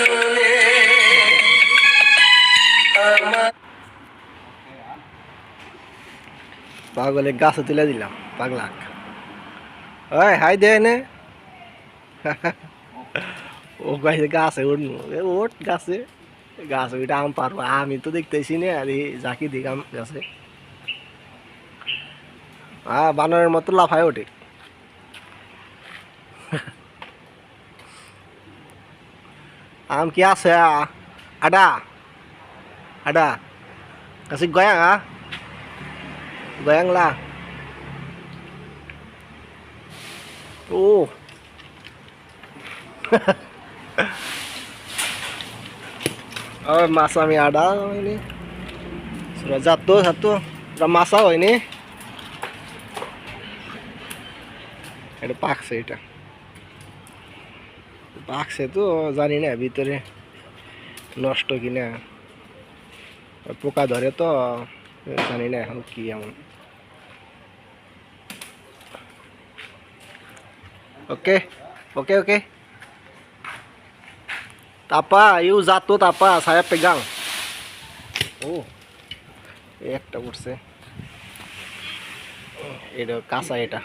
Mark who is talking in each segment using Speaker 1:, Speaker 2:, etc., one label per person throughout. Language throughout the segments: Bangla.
Speaker 1: শুনে পাগলে গাছে তুলে দিলাম পাগলা। ওই হাই দে নে ও গাছে গাছে উঠবো ওঠ গাছে গাছে ওইটা আম পারবো আমি তো দেখতেছি না আর জাকি দিক আম গাছে বানরের মতো লাফায় ওঠে। আম কি আছে আডা আডা kasih goyang goyang lah oh masa mi ada ini sudah jatuh satu sudah masa ini এটা পাকছে এটা পাকছে তো জানি না ভিতরে নষ্ট কিনা পোকা ধরে তো জানি না এখন কি এমন। ওকে oke oke tapa iu jatuh tapa saya pegang একটা উঠছে এটা কাঁচা এটা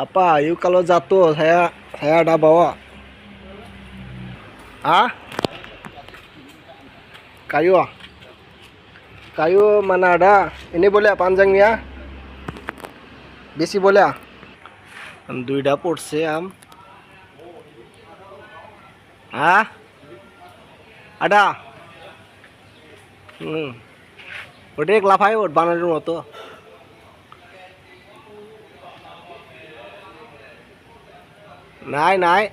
Speaker 1: apa iu kalau jatuh saya ada bawa kayu kayu mana ada ini boleh panjangnya বেশি boleh দুইটা পড়ছে আম ada ওটা এক লাফায় ওঠ বানরের মতো নাই নাই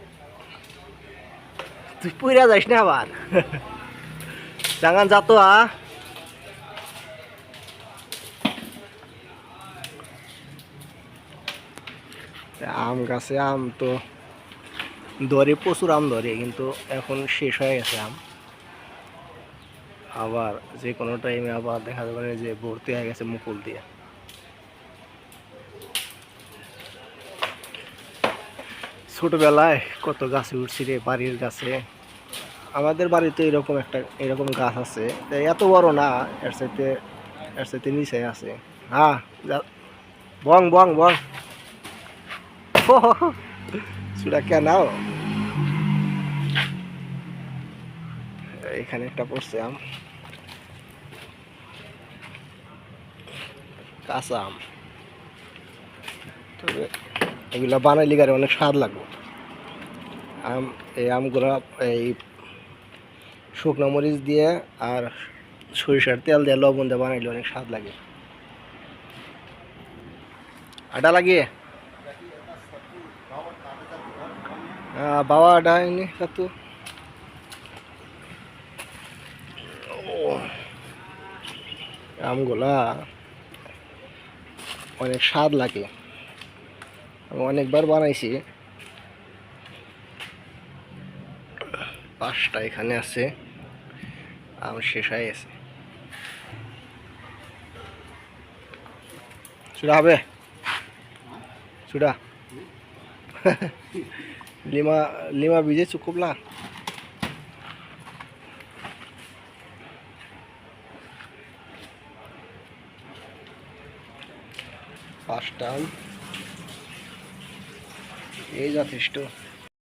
Speaker 1: তুই পুইরা যাস না আবার jangan jatuh আম গাছে আম তো ধরে প্রচুর আম ধরে কিন্তু এখন শেষ হয়ে গেছে আম আবার যে কোনো টাইমে আবার দেখা যাবে যে ভর্তি হয়ে গেছে মুকুল দিয়ে। ছোটবেলায় কত গাছে উঠছি রে বাড়ির গাছে আমাদের বাড়িতে এরকম গাছ আছে এত বড় না এর চাইতে নিচে আছে বং বং বং sudah কেনাও এখানে একটা পড়ছে আম কাঁচা আম তবে এগুলা বানাইলে গাড়ি অনেক স্বাদ লাগবে এই আমগুলা এই শুকনো মরিচ দিয়ে আর সরিষার তেল দিয়ে লবণ দিয়ে বানাইলে অনেক স্বাদ লাগে। আটা লাগিয়ে বাবা আটা এনে কাতু আমগুলা অনেক স্বাদ লাগে আমি অনেকবার বানাইছি। 5টা এখানে আছে আম শেষ হয়ে গেছে sudah হবে sudah 5 biji cukup lah পাঁচটা এই যথেষ্ট।